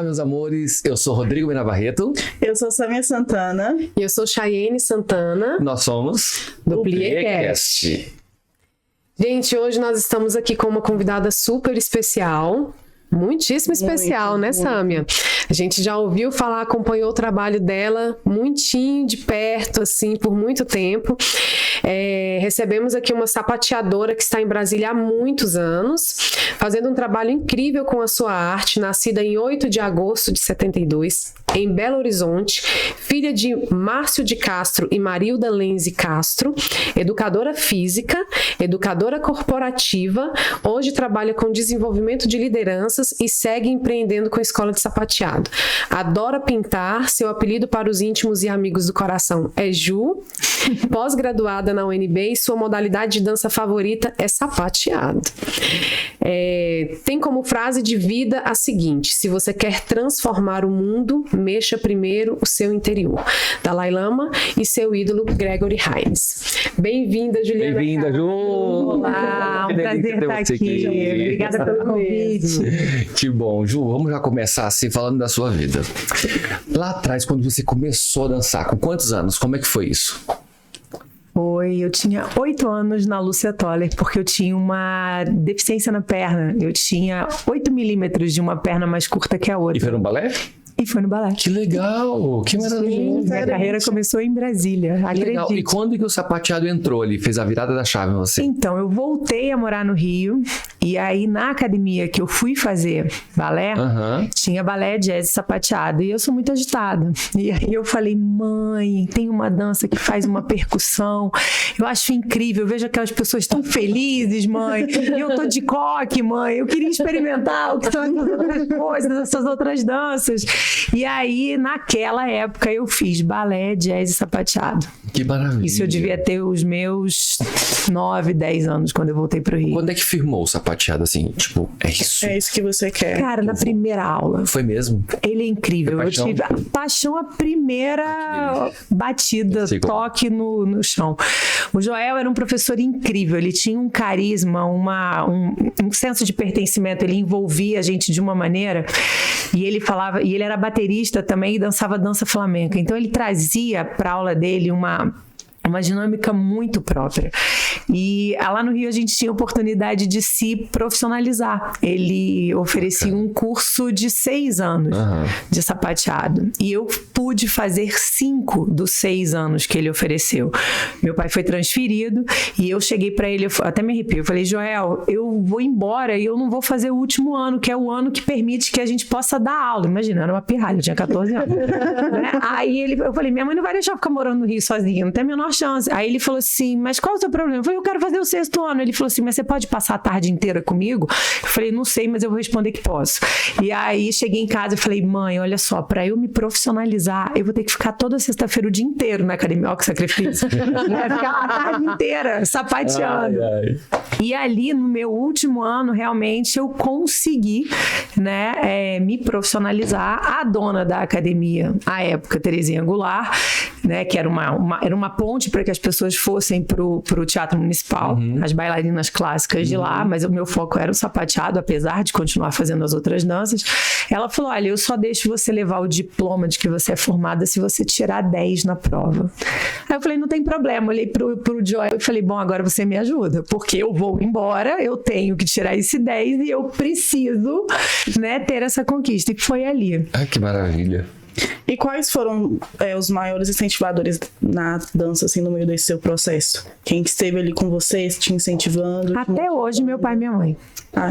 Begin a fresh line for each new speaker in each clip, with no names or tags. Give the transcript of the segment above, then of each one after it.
meus amores. Eu sou Rodrigo Mena Barreto.
Eu sou Samia Santana.
E eu sou Chayene Santana.
Nós somos
do Pliecast. Gente, hoje nós estamos aqui com uma convidada super especial. Muitíssimo especial, né, Samia? A gente já ouviu falar, acompanhou o trabalho dela muitinho de perto, assim, por muito tempo. Recebemos aqui uma sapateadora que está em Brasília há muitos anos, fazendo um trabalho incrível com a sua arte, nascida em 8 de agosto de 72, em Belo Horizonte, filha de Márcio de Castro e Marilda Lenze Castro, educadora física, educadora corporativa, hoje trabalha com desenvolvimento de lideranças e segue empreendendo com a escola de sapateado. Adora pintar, seu apelido para os íntimos e amigos do coração é Ju, pós-graduada na UNB e sua modalidade de dança favorita é sapateado. Tem como frase de vida a seguinte: se você quer transformar o mundo, mexa primeiro o seu interior. Dalai Lama e seu ídolo Gregory Hines. Bem-vinda, Juliana.
Bem-vinda, Ju!
Olá, um prazer estar aqui. Obrigada pelo convite.
Que bom. Ju, vamos já começar assim falando da sua vida. Lá atrás, quando você começou a dançar, com quantos anos? Como é que foi isso?
Eu tinha 8 anos na Lúcia Toller, porque eu tinha uma deficiência na perna. Eu tinha 8 milímetros de uma perna mais curta que a outra.
E foi no balé?
E foi no balé.
Que legal! Que maravilha!
Minha carreira começou em Brasília, acredito.
E quando que o sapateado entrou ali, fez a virada da chave em você?
Então, eu voltei a morar no Rio, e aí na academia que eu fui fazer balé, tinha balé, jazz e sapateado, e eu sou muito agitada. E aí eu falei, mãe, tem uma dança que faz uma percussão, eu acho incrível, eu vejo aquelas pessoas tão felizes, mãe, e eu tô de coque, mãe, eu queria experimentar o que são essas outras coisas, essas outras danças. E aí, naquela época, eu fiz balé, jazz e sapateado.
Que maravilha.
Isso eu devia ter os meus 9, 10 anos, quando eu voltei pro Rio.
Quando é que firmou o sapateado, assim? Tipo, é isso?
É isso que você quer.
Cara, na primeira aula.
Foi mesmo?
Ele é incrível. Eu tive a paixão, a primeira batida, toque no chão. O Joel era um professor incrível. Ele tinha um carisma, um senso de pertencimento. Ele envolvia a gente de uma maneira. E ele falava... E ele era baterista também e dançava dança flamenca. Então ele trazia para a aula dele uma dinâmica muito própria. E lá no Rio a gente tinha a oportunidade de se profissionalizar. Ele oferecia um curso de 6 anos de sapateado. E eu pude fazer 5 dos 6 anos que ele ofereceu. Meu pai foi transferido e eu cheguei para ele, eu até me arrepio, eu falei, Joel, eu vou embora e eu não vou fazer o último ano, que é o ano que permite que a gente possa dar aula. Imagina, era uma pirralha, eu tinha 14 anos. Né? Aí eu falei, minha mãe não vai deixar eu ficar morando no Rio sozinha, não tem a menor chance. Aí ele falou assim, mas qual é o seu problema? Eu falei, eu quero fazer o 6º ano. Ele falou assim, mas você pode passar a tarde inteira comigo? Eu falei, não sei, mas eu vou responder que posso. E aí cheguei em casa e falei, mãe, olha só, pra eu me profissionalizar, eu vou ter que ficar toda sexta-feira o dia inteiro na academia. Ó, que sacrifício. Ficar a tarde inteira sapateando. E ali no meu último ano, realmente, eu consegui, né, me profissionalizar. A dona da academia, à época, Terezinha Goulart, né, que era uma ponte para que as pessoas fossem pro Teatro Municipal, as bailarinas clássicas de lá, mas o meu foco era o sapateado, apesar de continuar fazendo as outras danças. Ela falou, olha, eu só deixo você levar o diploma de que você é formada se você tirar 10 na prova. Aí eu falei, não tem problema, olhei pro Joel e falei, bom, agora você me ajuda, porque eu vou embora, eu tenho que tirar esse 10 e eu preciso, né, ter essa conquista. E foi ali.
Ah, que maravilha.
E quais foram os maiores incentivadores na dança, assim, no meio desse seu processo? Quem esteve ali com você, te incentivando?
Até hoje, meu pai e minha mãe.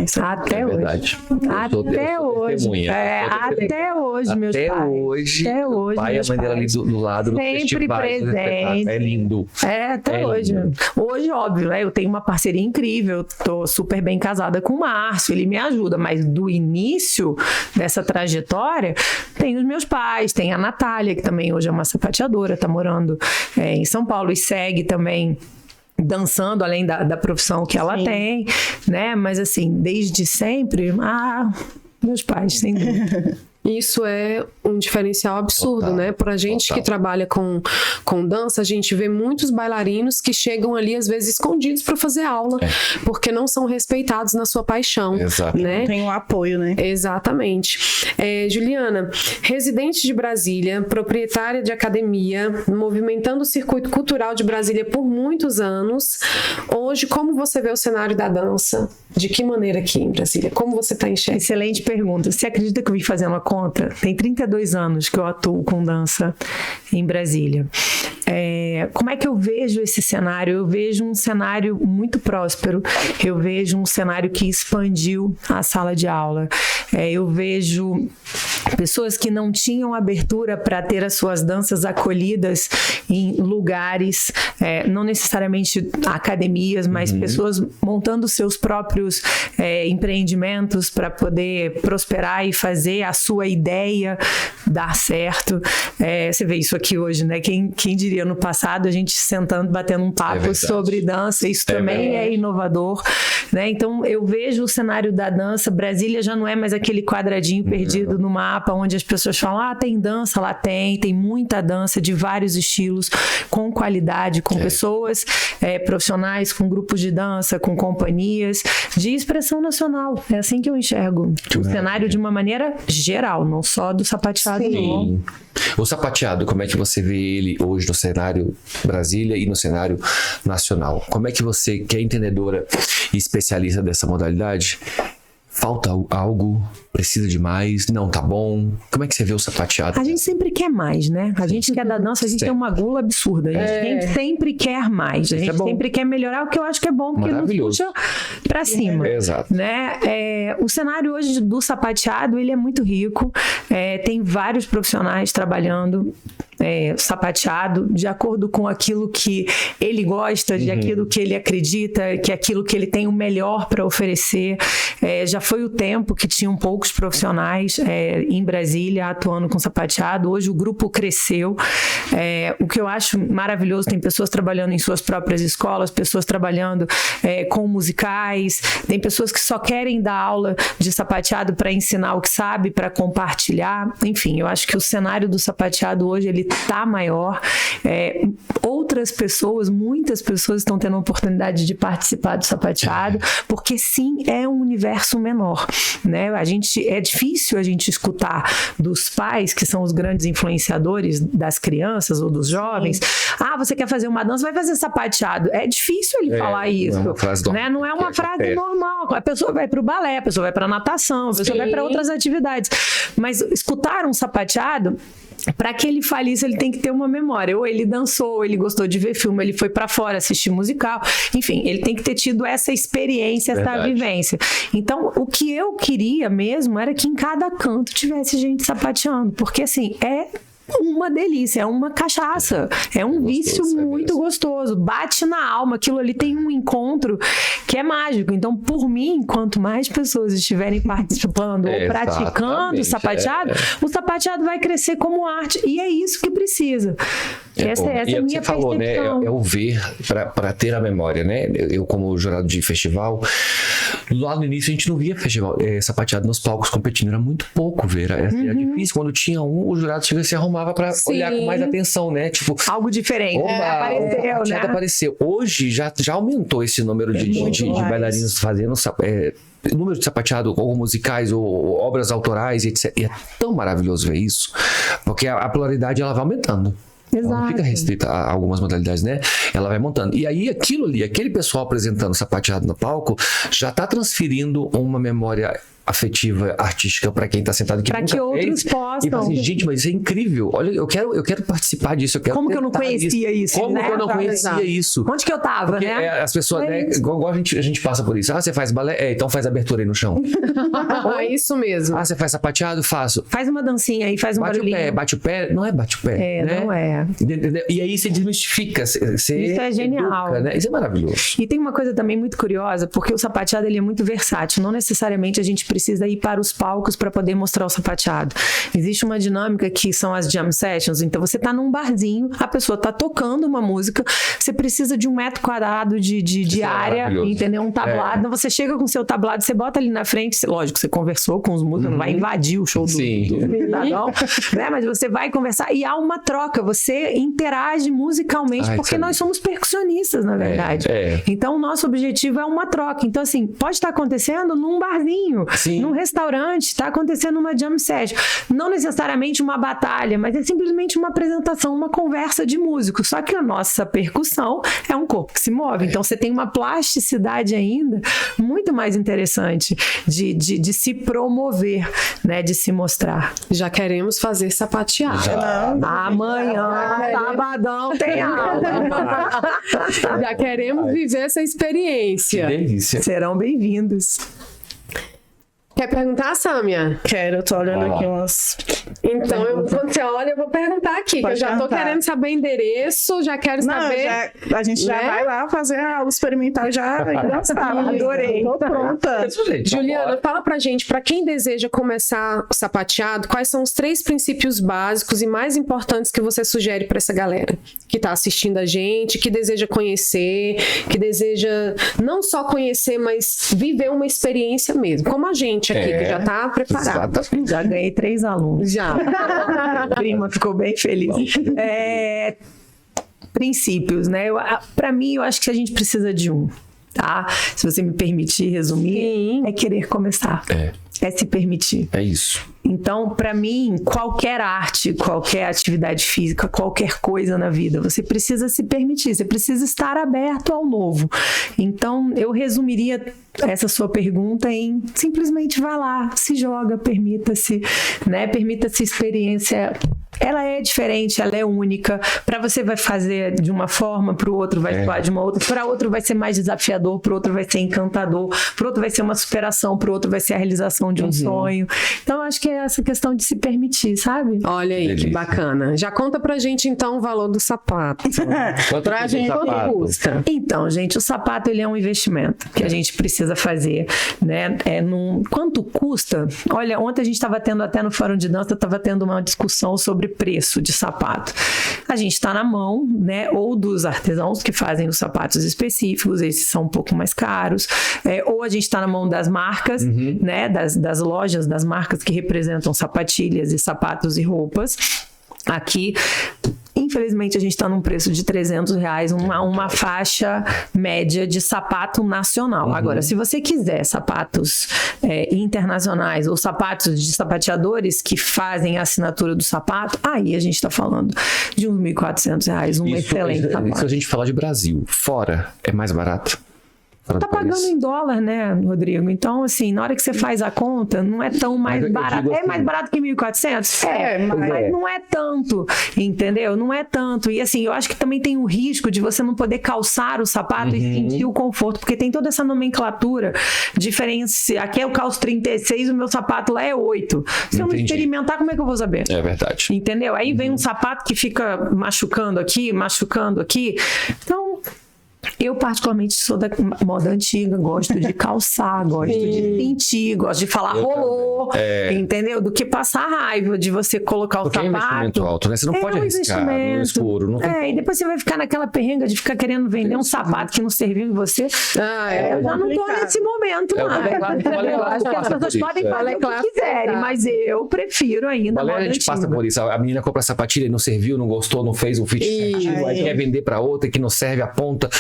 Isso é
até hoje.
Verdade.
Até hoje. Até hoje, meus pais.
Até hoje. O pai e a mãe dela ali do lado.
Sempre presente.
É lindo.
Até hoje. Lindo. Hoje, óbvio, né? Eu tenho uma parceria incrível. Tô super bem casada com o Márcio. Ele me ajuda. Mas do início dessa trajetória, tem os meus pais. Tem a Natália, que também hoje é uma sapateadora. Tá morando em São Paulo e segue também dançando, além da profissão que ela tem, né? Mas assim, desde sempre, meus pais, sem dúvida.
Isso é um diferencial absurdo,
Total,
né? Pra gente que trabalha com dança, a gente vê muitos bailarinos que chegam ali, às vezes, escondidos para fazer aula, porque não são respeitados na sua paixão.
Exato.
Né?
Tem um apoio, né?
Exatamente. Juliana, residente de Brasília, proprietária de academia, movimentando o circuito cultural de Brasília por muitos anos. Hoje, como você vê o cenário da dança? De que maneira aqui em Brasília? Como você está enxergando?
Excelente pergunta. Você acredita que eu vim fazer uma conta? Tem 32 anos que eu atuo com dança em Brasília. Como é que eu vejo esse cenário? Eu vejo um cenário muito próspero. Eu vejo um cenário que expandiu a sala de aula. Eu vejo pessoas que não tinham abertura para ter as suas danças acolhidas em lugares, não necessariamente academias, mas pessoas montando seus próprios empreendimentos para poder prosperar e fazer a sua ideia dar certo. Você vê isso aqui hoje, né? Quem diria no passado a gente sentando, batendo um papo sobre dança, isso também é inovador, né? Então eu vejo o cenário da dança. Brasília já não é mais aquele quadradinho perdido no mapa onde as pessoas falam, tem dança, lá tem muita dança de vários estilos, com qualidade, com pessoas profissionais, com grupos de dança, com companhias de expressão nacional. É assim que eu enxergo o cenário de uma maneira geral, não só do sapateado.
Sim. O sapateado, como é que você vê ele hoje no cenário Brasília e no cenário nacional? Como é que você, que é entendedora e especialista dessa modalidade, falta algo, precisa de mais, não tá bom? Como é que você vê o sapateado?
A gente sempre quer mais, né? A gente quer da dança, a gente tem uma gula absurda. A gente sempre quer mais. A gente sempre quer melhorar, o que eu acho que é bom, porque nos puxa pra cima.
Exato.
Né? O cenário hoje do sapateado, ele é muito rico. Tem vários profissionais trabalhando sapateado de acordo com aquilo que ele gosta, de aquilo que ele acredita, que aquilo que ele tem o melhor para oferecer. Já foi o tempo que tinham poucos profissionais em Brasília atuando com sapateado. Hoje o grupo cresceu. O que eu acho maravilhoso, tem pessoas trabalhando em suas próprias escolas, pessoas trabalhando com musicais, tem pessoas que só querem dar aula de sapateado para ensinar o que sabe, para compartilhar. Enfim, eu acho que o cenário do sapateado hoje ele tá maior. Outras pessoas, muitas pessoas estão tendo a oportunidade de participar do sapateado, porque sim, é um universo menor, né? É difícil a gente escutar dos pais, que são os grandes influenciadores das crianças ou dos jovens, você quer fazer uma dança, vai fazer sapateado. É difícil ele falar isso,
não é uma frase
né? Não é uma frase normal. A pessoa vai para o balé, a pessoa vai para natação, a pessoa vai para outras atividades, mas escutar um sapateado, para que ele fale isso, ele tem que ter uma memória. Ou ele dançou, ou ele gostou de ver filme, ele foi para fora assistir musical. Enfim, ele tem que ter tido essa experiência, essa vivência. Então, o que eu queria mesmo era que em cada canto tivesse gente sapateando. Porque, assim, uma delícia, é uma cachaça, é um vício muito gostoso, bate na alma, aquilo ali tem um encontro que é mágico. Então, por mim, quanto mais pessoas estiverem participando ou praticando o sapateado vai crescer como arte, e é isso que precisa. Essa é a minha
você falou,
percepção.
Né? É o ver para ter a memória, né? Eu, como jurado de festival, lá no início a gente não via festival sapateado nos palcos competindo, era muito pouco ver, era difícil. Quando tinha o jurado chega e se arrumava para olhar com mais atenção, né? Tipo,
algo diferente. Apareceu, né?
Apareceu. Hoje já aumentou esse número de bailarinos fazendo número de sapateado, ou musicais, ou obras autorais, etc. E é tão maravilhoso ver isso, porque a pluralidade ela vai aumentando. Ela não fica restrita a algumas modalidades, né? Ela vai montando. E aí aquilo ali, aquele pessoal apresentando sapateado no palco, já está transferindo uma memória afetiva, artística para quem tá sentado aqui.
Para que outros possam.
E fala assim, gente, mas isso é incrível. Olha, eu quero participar disso.
Como que eu não conhecia isso?
Como que eu não conhecia isso?
Onde que eu tava,
porque,
né?
As pessoas, igual a gente passa por isso. Você faz balé? Então faz abertura aí no chão.
É isso mesmo.
Você faz sapateado? Faço.
Faz uma dancinha aí, faz um barulhinho.
Bate o pé. Não é bate o pé. Né?
Não é.
E aí você desmistifica. Isso
é genial.
Educa, né? Isso é maravilhoso.
E tem uma coisa também muito curiosa, porque o sapateado ele é muito versátil. Não necessariamente a gente precisa ir para os palcos para poder mostrar o sapateado. Existe uma dinâmica que são as jam sessions, então você tá num barzinho, a pessoa tá tocando uma música, você precisa de 1 metro quadrado de área, entendeu? Um tablado, então você chega com o seu tablado, você bota ali na frente, lógico, você conversou com os músicos, não vai invadir o show do cidadão, né? Mas você vai conversar e há uma troca, você interage musicalmente, porque nós somos percussionistas, na verdade. Então, o nosso objetivo é uma troca. Então, assim, pode estar acontecendo num barzinho, num restaurante, está acontecendo uma jam session. Não necessariamente uma batalha, mas é simplesmente uma apresentação, uma conversa de músicos. Só que a nossa percussão é um corpo que se move. Então, você tem uma plasticidade ainda muito mais interessante de se promover, né? De se mostrar.
Já queremos fazer sapatear.
Amanhã, sabadão, tem aula.
Já queremos viver essa experiência.
Que delícia.
Serão bem-vindos.
Quer perguntar, Sâmia?
Quero, eu tô olhando aqui umas...
Então, quando você olha, eu vou perguntar aqui, que eu já tô querendo saber endereço, já quero saber...
a gente já vai lá fazer a aula experimental já engraçado.
Adorei.
Tô pronta.
Juliana, fala pra gente, pra quem deseja começar o sapateado, quais são os 3 princípios básicos e mais importantes que você sugere pra essa galera que tá assistindo a gente, que deseja conhecer, que deseja não só conhecer, mas viver uma experiência mesmo, como a gente aqui, que já tá preparado.
Exatamente.
Já ganhei 3 alunos.
Já.
A prima ficou bem feliz. Princípios, né? Pra mim, eu acho que a gente precisa de um, tá? Se você me permitir resumir, é querer começar. É se permitir.
É isso.
Então, para mim, qualquer arte, qualquer atividade física, qualquer coisa na vida, você precisa se permitir, você precisa estar aberto ao novo. Então, eu resumiria essa sua pergunta em simplesmente vá lá, se joga, permita-se, né? Permita-se experiência. Ela é diferente, ela é única. Para você vai fazer de uma forma, para o outro vai soar de uma outra, para outro vai ser mais desafiador, para o outro vai ser encantador, para o outro vai ser uma superação, para o outro vai ser a realização de um sonho. Então, eu acho que é essa questão de se permitir, sabe?
Olha aí, que bacana. Já conta pra gente, então, o valor do sapato. Quanto custa?
Então, gente, o sapato, ele é um investimento que a gente precisa fazer, né? Quanto custa? Olha, ontem a gente estava tendo, até no Fórum de Dança, estava tendo uma discussão sobre preço de sapato. A gente está na mão, né? Ou dos artesãos que fazem os sapatos específicos, esses são um pouco mais caros, ou a gente está na mão das marcas, né? Das lojas, das marcas que representam sapatilhas e sapatos e roupas. Aqui, infelizmente, a gente está num preço de R$300, uma faixa média de sapato nacional. Agora, se você quiser sapatos internacionais ou sapatos de sapateadores que fazem a assinatura do sapato, aí a gente está falando de uns R$1.400, excelente sapato.
Se a gente falar de Brasil, fora é mais barato?
Tá pagando em dólar, né, Rodrigo? Então, assim, na hora que você faz a conta, não é tão mais barato. É mais barato que 1.400? Mas não é tanto, entendeu? Não é tanto. E, assim, eu acho que também tem o risco de você não poder calçar o sapato e sentir o conforto, porque tem toda essa nomenclatura diferente. Aqui eu calço 36, o meu sapato lá é 8. Se eu não experimentar, como é que eu vou saber?
É verdade.
Entendeu? Aí vem um sapato que fica machucando aqui. Então... Eu, particularmente, sou da moda antiga, gosto de calçar, gosto de sentir, gosto de falar rolou, entendeu? Do que passar raiva de você colocar
porque
o sapato.
É investimento alto, né? Você não pode arriscar no escuro. Não tem
e depois você vai ficar naquela perrenga de ficar querendo vender um sapato que não serviu em você. Eu já não tô nesse momento mais. Eu acho que as pessoas podem fazer o que quiserem, mas eu prefiro ainda a moda
a gente
antiga.
passa por isso. A menina compra a sapatilha e não serviu, não gostou, não fez um fit certinho, aí quer vender pra outra que não serve a ponta.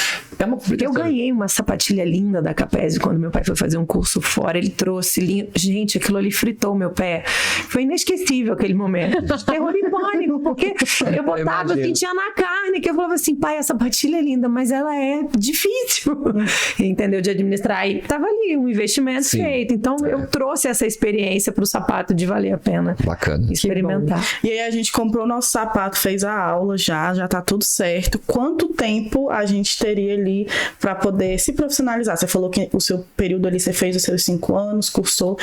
Eu ganhei uma sapatilha linda da Capese quando meu pai foi fazer um curso fora. Ele trouxe lindo. Gente, aquilo ali fritou meu pé. Foi inesquecível aquele momento. Terror e pânico, porque eu botava assim, tinha na carne, que eu falava assim, pai, a sapatilha é linda, mas ela é difícil, entendeu? De administrar. E tava ali um investimento feito. Então eu trouxe essa experiência pro sapato de valer a pena.
Bacana.
Experimentar.
E aí a gente comprou o nosso sapato, fez a aula já tá tudo certo. Quanto tempo a gente teria teria ali para poder se profissionalizar? Você falou que o seu período ali, você fez os seus 5 anos, cursou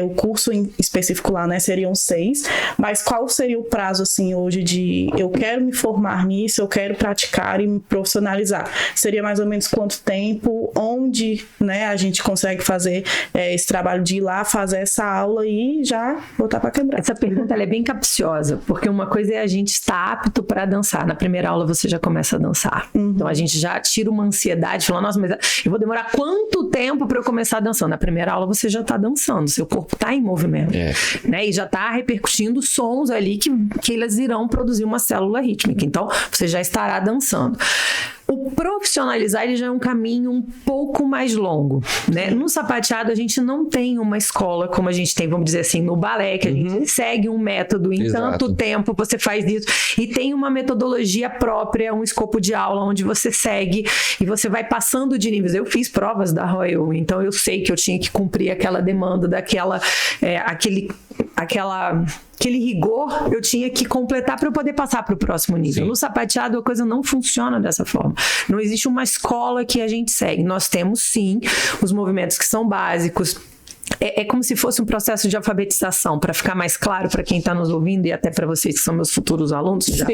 o curso em específico lá, né? Seriam 6, mas qual seria o prazo, assim, hoje de eu quero me formar nisso, eu quero praticar e me profissionalizar? Seria mais ou menos quanto tempo, onde, né, a gente consegue fazer esse trabalho de ir lá, fazer essa aula e já botar para quebrar?
Essa pergunta ela é bem capciosa, porque uma coisa é a gente estar apto para dançar. Na primeira aula você já começa a dançar. Então a gente já tira uma ansiedade, fala, nossa, mas eu vou demorar quanto tempo para eu começar dançando? Na primeira aula você já está dançando, seu corpo está em movimento, né? E já está repercutindo sons ali que eles irão produzir uma célula rítmica. Então você já estará dançando. O profissionalizar, ele já é um caminho um pouco mais longo, né? No sapateado, a gente não tem uma escola como a gente tem, vamos dizer assim, no balé, que a gente segue um método, em tanto tempo você faz isso, e tem uma metodologia própria, um escopo de aula onde você segue e você vai passando de níveis. Eu fiz provas da Royal, então eu sei que eu tinha que cumprir aquela demanda daquela, aquele rigor, eu tinha que completar para eu poder passar para o próximo nível. Sim. No sapateado, a coisa não funciona dessa forma. Não existe uma escola que a gente segue. Nós temos, sim, os movimentos que são básicos. É como se fosse um processo de alfabetização, para ficar mais claro para quem está nos ouvindo e até para vocês que são meus futuros alunos, já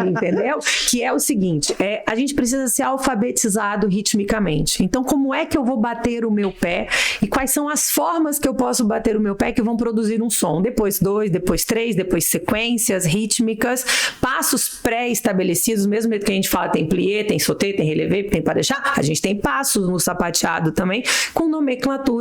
entendeu? Que é o seguinte, a gente precisa ser alfabetizado ritmicamente. Então, como é que eu vou bater o meu pé e quais são as formas que eu posso bater o meu pé que vão produzir um som? Depois 2, depois 3, depois sequências rítmicas, passos pré-estabelecidos, mesmo que a gente fala tem plié, tem sauté, tem relevé, tem pas de chat, a gente tem passos no sapateado também, com nomenclatura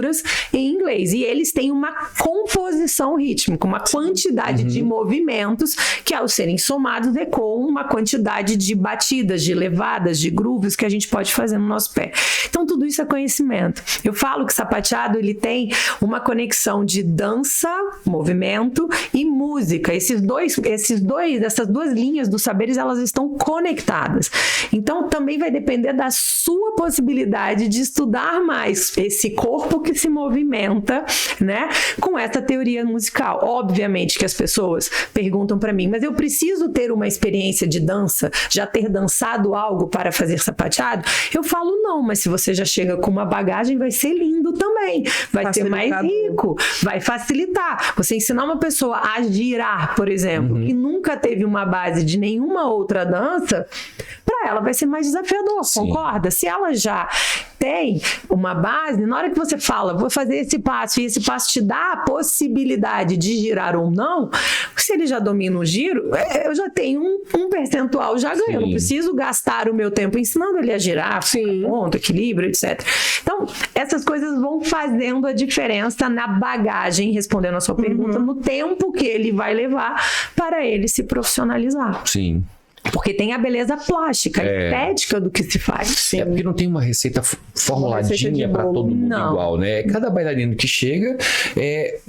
em inglês, e eles têm uma composição rítmica, uma quantidade de movimentos que, ao serem somados, ecoam uma quantidade de batidas, de levadas, de grooves que a gente pode fazer no nosso pé. Então tudo isso é conhecimento. Eu falo que sapateado, ele tem uma conexão de dança, movimento e música. Essas duas linhas dos saberes, elas estão conectadas. Então também vai depender da sua possibilidade de estudar mais esse corpo que se movimenta, né, com essa teoria musical. Obviamente que as pessoas perguntam para mim, mas eu preciso ter uma experiência de dança, já ter dançado algo para fazer sapateado? Eu falo não, mas se você já chega com uma bagagem, vai ser lindo também, vai ser mais rico, vai facilitar. Você ensinar uma pessoa a girar, por exemplo, que nunca teve uma base de nenhuma outra dança, para ela vai ser mais desafiador, concorda? Se ela já tem uma base, na hora que você fala, vou fazer esse passo, e esse passo te dá a possibilidade de girar ou não, se ele já domina o giro, eu já tenho um percentual, já ganho. Eu não preciso gastar o meu tempo ensinando ele a girar, ponto, equilíbrio, etc. Então, essas coisas vão fazendo a diferença na bagagem, respondendo a sua pergunta, no tempo que ele vai levar para ele se profissionalizar.
Sim.
Porque tem a beleza plástica, a estética do que se faz.
Sim. É porque não tem uma receita formuladinha para todo mundo igual, né? Cada bailarino que chega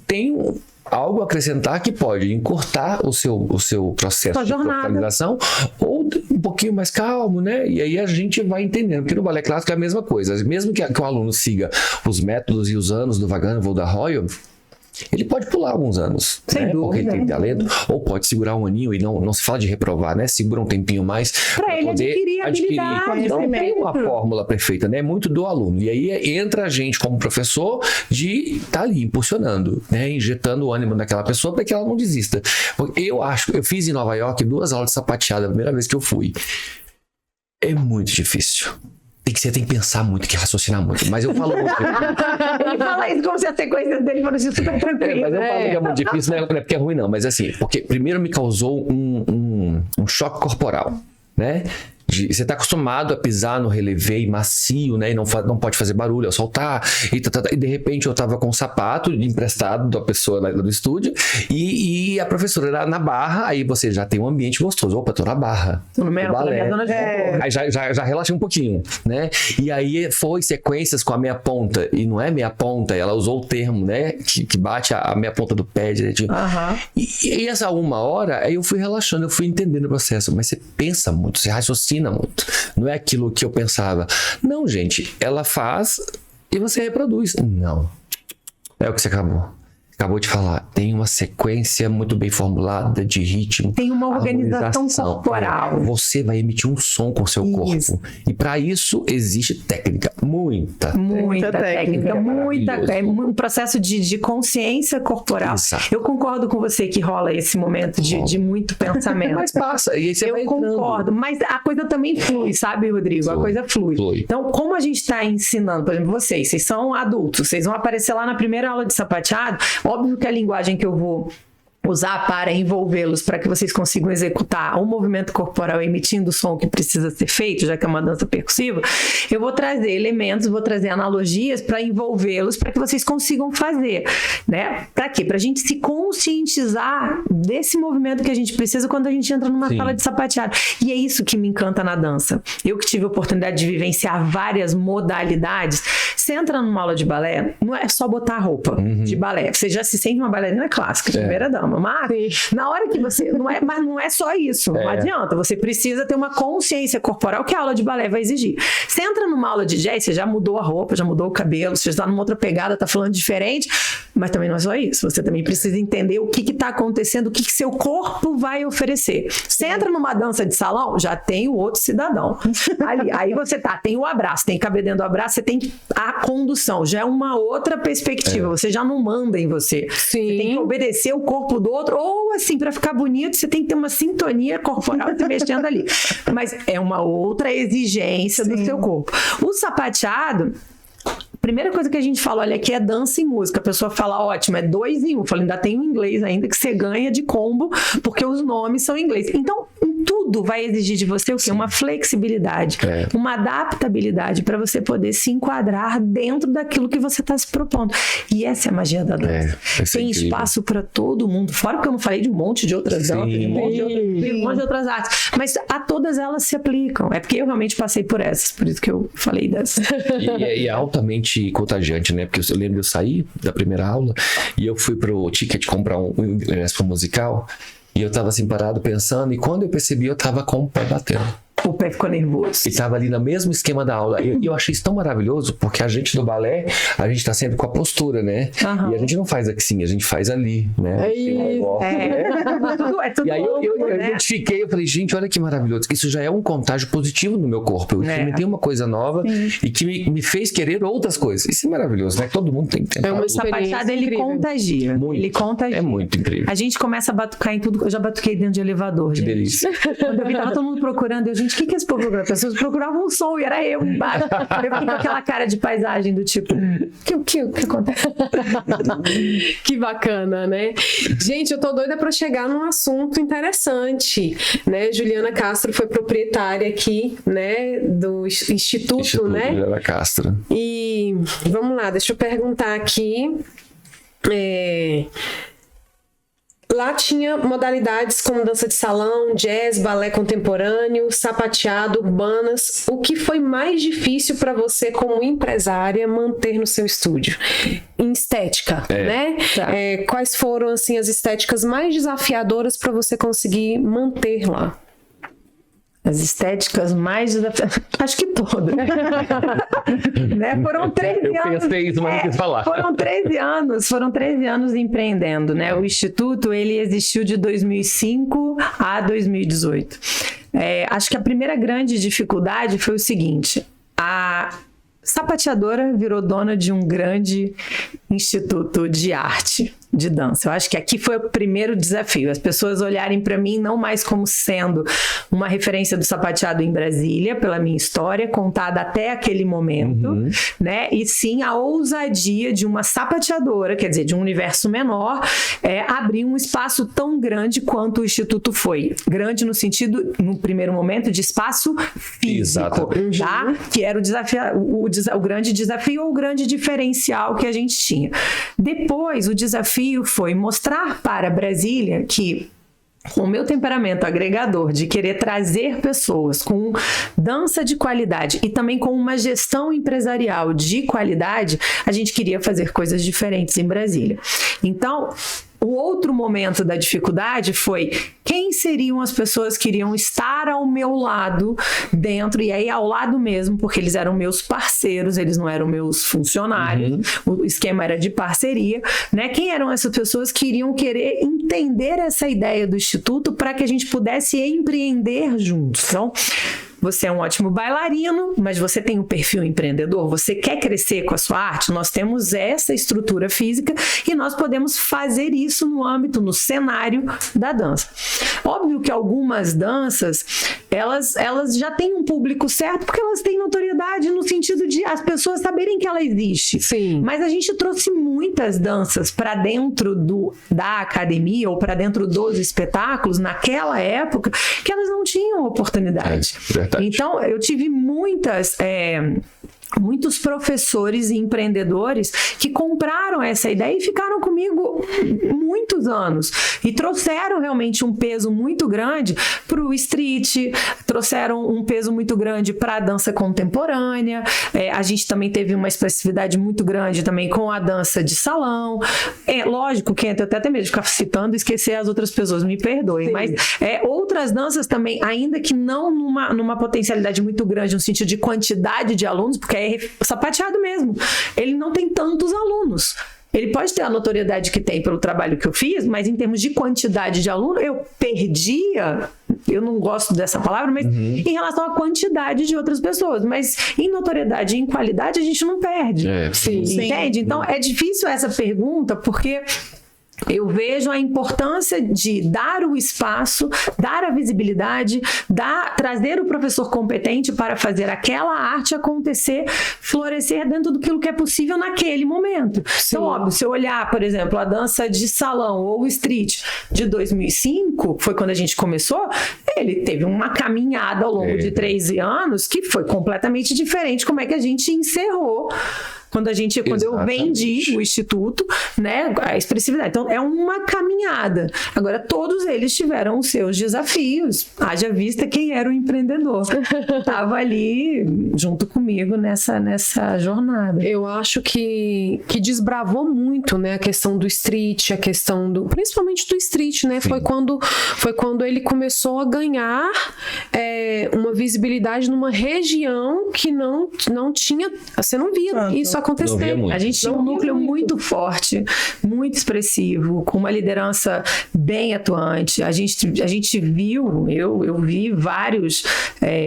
tem algo a acrescentar que pode encurtar o seu processo de profissionalização ou um pouquinho mais calmo, né? E aí a gente vai entendendo, porque no balé clássico é a mesma coisa. Mesmo que o aluno siga os métodos e os anos do Wagner ou da Royal, ele pode pular alguns anos, né? Porque ele tem talento, ou pode segurar um aninho e não se fala de reprovar, né? Segura um tempinho mais
para ele
poder
adquirir.
Então não tem uma fórmula perfeita, né? É muito do aluno. E aí entra a gente como professor de estar ali impulsionando, né? Injetando o ânimo naquela pessoa para que ela não desista. Eu fiz em Nova York 2 aulas de sapateada a primeira vez que eu fui. É muito difícil. Você tem que pensar muito, tem que raciocinar muito. Mas eu falo muito.
Ele fala isso como se a sequência dele fosse super tranquila.
Mas eu falo que é muito difícil, não é porque é ruim, não. Mas assim, porque primeiro me causou um choque corporal, né? Você está acostumado a pisar no relevé macio, né? E não pode fazer barulho ao soltar. E de repente eu estava com um sapato emprestado da pessoa lá do estúdio e a professora era na barra. Aí você já tem um ambiente gostoso. Opa, tô na barra. Aí já relaxei um pouquinho, né? E aí foi sequências com a meia ponta. E não é meia ponta, ela usou o termo, né? Que bate a meia ponta do pé direitinho. E essa 1 hora, aí eu fui relaxando, eu fui entendendo o processo. Mas você pensa muito, você raciocina muito. Não é aquilo que eu pensava. Não, gente, ela faz e você reproduz. Não. É o que você acabou. acabou de falar, tem uma sequência muito bem formulada de ritmo.
Tem uma organização corporal.
Você vai emitir um som com o seu corpo. E para isso existe técnica. Muita técnica. É um processo de consciência corporal. Exato.
Eu concordo com você que rola esse momento de muito pensamento.
Mas passa. E aí você vai
concordo. Mas a coisa também flui, sabe, Rodrigo? A coisa flui. Então, como a gente está ensinando, por exemplo, vocês são adultos, vocês vão aparecer lá na primeira aula de sapateado. Óbvio que a linguagem que eu vou usar para envolvê-los, para que vocês consigam executar um movimento corporal emitindo o som que precisa ser feito, já que é uma dança percussiva, eu vou trazer elementos, vou trazer analogias para envolvê-los, para que vocês consigam fazer, né? Para quê? Para a gente se conscientizar desse movimento que a gente precisa quando a gente entra numa sala de sapateado. E é isso que me encanta na dança. Eu que tive a oportunidade de vivenciar várias modalidades, você entra numa aula de balé, não é só botar a roupa de balé, você já se sente uma bailarina clássica, primeira dama. Mas na hora que você... Mas não é só isso. Não adianta. Você precisa ter uma consciência corporal que a aula de balé vai exigir. Você entra numa aula de jazz, você já mudou a roupa, já mudou o cabelo, você já está numa outra pegada, tá falando diferente. Mas também não é só isso. Você também precisa entender o que está acontecendo, o que seu corpo vai oferecer. Você entra numa dança de salão, já tem o outro cidadão. Aí você tem o abraço, tem que caber dentro do abraço, você tem a condução. Já é uma outra perspectiva. Você já não manda em você. Você tem que obedecer o corpo do outro, ou assim, para ficar bonito, você tem que ter uma sintonia corporal se mexendo ali. Mas é uma outra exigência do seu corpo. O sapateado, primeira coisa que a gente fala, olha, aqui é dança e música. A pessoa fala, ótimo, é 2 em 1. Eu falo, ainda tem o inglês ainda que você ganha de combo, porque os nomes são em inglês. Então, tudo vai exigir de você o quê? Uma flexibilidade, uma adaptabilidade para você poder se enquadrar dentro daquilo que você está se propondo. E essa é a magia da dança. Tem espaço para todo mundo, fora que eu não falei de um monte de outras danças, de um monte de outras artes, mas a todas elas se aplicam. É porque eu realmente passei por essas, por isso que eu falei dessa.
E é altamente contagiante, né? Porque eu lembro de eu sair da primeira aula e eu fui pro Ticket comprar um ingresso pro musical. E eu tava assim parado pensando, e quando eu percebi, eu tava com o pé batendo.
O pé ficou nervoso.
E tava ali no mesmo esquema da aula. E eu achei isso tão maravilhoso, porque a gente do balé, a gente tá sempre com a postura, né? E a gente não faz aqui, a gente faz ali, né?
É tudo.
E aí eu identifiquei, eu falei, gente, olha que maravilhoso. Isso já é um contágio positivo no meu corpo. Eu experimentei uma coisa nova e que me fez querer outras coisas. Isso é maravilhoso, né? Todo mundo tem que tentar.
O sapateado, ele contagia.
Muito.
Ele contagia.
É muito incrível.
A gente começa a batucar em tudo. Eu já batuquei dentro de elevador, gente.
Que delícia.
Quando eu vi, tava todo mundo procurando. Gente, o que esse povo procurava? As pessoas procuravam um som e era eu embaixo. Eu fiquei com aquela cara de paisagem do tipo, o que acontece?
Que bacana, né? Gente, eu tô doida pra chegar num assunto interessante, né? Juliana Castro foi proprietária aqui, né, do Instituto, né?
Juliana Castro.
E vamos lá, deixa eu perguntar aqui. Lá tinha modalidades como dança de salão, jazz, balé contemporâneo, sapateado, urbanas. O que foi mais difícil para você como empresária manter no seu estúdio? Em estética, né?
Tá.
Quais foram assim as estéticas mais desafiadoras para você conseguir manter lá?
As estéticas mais desafiadoras, acho que todas. Né? Foram 13 anos.
Eu pensei isso, mas não quis falar.
Foram 13 anos empreendendo, né? O Instituto, ele existiu de 2005 a 2018. Acho que a primeira grande dificuldade foi o seguinte: a sapateadora virou dona de um grande instituto de arte, de dança. Eu acho que aqui foi o primeiro desafio, as pessoas olharem para mim não mais como sendo uma referência do sapateado em Brasília, pela minha história contada até aquele momento, né? E sim a ousadia de uma sapateadora, quer dizer, de um universo menor, abrir um espaço tão grande quanto o Instituto foi. Grande no sentido, no primeiro momento, de espaço físico, tá? Que era o grande desafio ou o grande diferencial que a gente tinha. Depois, o desafio foi mostrar para Brasília que, com o meu temperamento agregador de querer trazer pessoas com dança de qualidade e também com uma gestão empresarial de qualidade, a gente queria fazer coisas diferentes em Brasília. Então, O outro momento da dificuldade foi quem seriam as pessoas que iriam estar ao meu lado dentro, e aí ao lado mesmo, porque eles eram meus parceiros, eles não eram meus funcionários, o esquema era de parceria, né? Quem eram essas pessoas que iriam querer entender essa ideia do Instituto para que a gente pudesse empreender juntos? Então, você é um ótimo bailarino, mas você tem um perfil empreendedor, você quer crescer com a sua arte, nós temos essa estrutura física e nós podemos fazer isso no âmbito, no cenário da dança. Óbvio que algumas danças, elas já têm um público certo, porque elas têm notoriedade no sentido de as pessoas saberem que ela existe.
Sim.
Mas a gente trouxe muitas danças para dentro da academia ou para dentro dos espetáculos naquela época que elas não tinham oportunidade.
Verdade.
Então, eu tive muitos professores e empreendedores que compraram essa ideia e ficaram comigo muitos anos e trouxeram realmente um peso muito grande para o street, trouxeram um peso muito grande para a dança contemporânea. A gente também teve uma expressividade muito grande também com a dança de salão. Lógico que eu até tenho medo de ficar citando e esquecer as outras pessoas, me perdoem, mas outras danças também, ainda que não numa potencialidade muito grande no sentido de quantidade de alunos, porque é sapateado mesmo. Ele não tem tantos alunos. Ele pode ter a notoriedade que tem pelo trabalho que eu fiz, mas em termos de quantidade de aluno, eu perdia, eu não gosto dessa palavra, mas em relação à quantidade de outras pessoas. Mas em notoriedade e em qualidade, a gente não perde. Entende? Então, é difícil essa pergunta, porque eu vejo a importância de dar o espaço, dar a visibilidade, trazer o professor competente para fazer aquela arte acontecer, florescer dentro daquilo que é possível naquele momento. Sim. Então, óbvio, se eu olhar, por exemplo, a dança de salão ou o street de 2005, foi quando a gente começou, ele teve uma caminhada ao longo de 13 anos que foi completamente diferente como é que a gente encerrou. Quando eu vendi o Instituto, né, a expressividade. Então, é uma caminhada. Agora, todos eles tiveram os seus desafios. Haja vista quem era o empreendedor. Estava ali junto comigo nessa jornada.
Eu acho que desbravou muito, né, a questão do street, a questão principalmente do street, né? Foi quando ele começou a ganhar uma visibilidade numa região que não tinha, você não via isso acontecer.
A gente tinha um núcleo muito forte, muito expressivo, com uma liderança bem atuante. A gente viu, eu vi vários